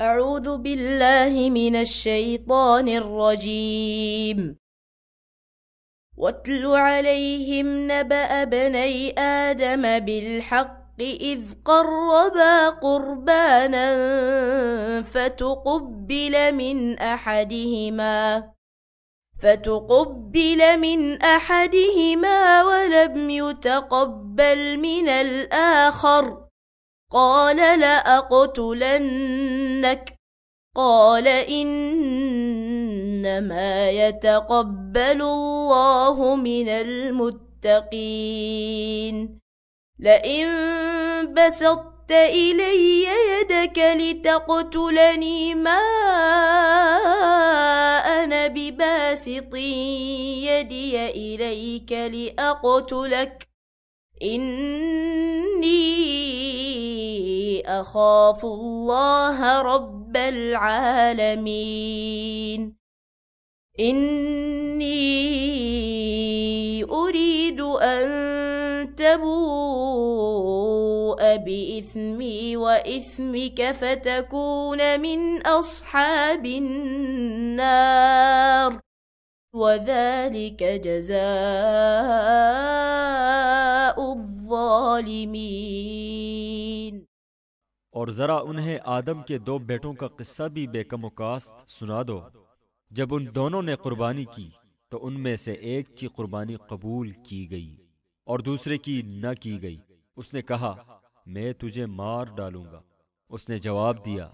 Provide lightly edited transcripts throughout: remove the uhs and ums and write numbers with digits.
أعوذ بالله من الشيطان الرجيم. واتل عليهم نبأ بني آدم بالحق إذ قربا قربانا فتقبل من أحدهما ولم يتقبل من الآخر قال لأقتلنك قال إنما يتقبل الله من المتقين لئن بسطت إلي يدك لتقتلني ما أنا بباسط يدي إليك لأقتلك إني أخاف الله رب العالمين إني أريد أن تبوء بإثمي وإثمك فتكون من أصحاب النار وذلك جزاء الظالمين। और जरा उन्हें आदम के दो बेटों का किस्सा भी बेकमुकास्त सुना दो। जब उन दोनों ने कुर्बानी की तो उनमें से एक की कुर्बानी कबूल की गई और दूसरे की न की गई। उसने कहा, मैं तुझे मार डालूंगा। उसने जवाब दिया,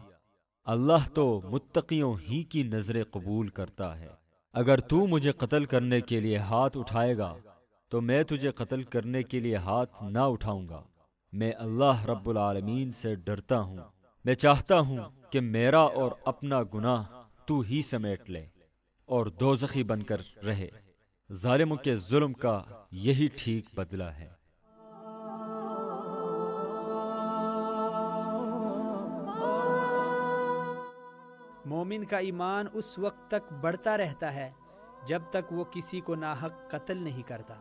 अल्लाह तो मुत्तकियों ही की नजरें कबूल करता है। अगर तू मुझे कत्ल करने के लिए हाथ उठाएगा तो मैं तुझे कत्ल करने के लिए हाथ ना उठाऊंगा। मैं अल्लाह रब्बुल आलमीन से डरता हूँ। मैं चाहता हूँ कि मेरा और अपना गुनाह तू ही समेट ले और दोज़खी बनकर रहे। जालिमों के जुल्म का यही ठीक बदला है। मोमिन का ईमान उस वक्त तक बढ़ता रहता है जब तक वो किसी को नाहक कत्ल नहीं करता।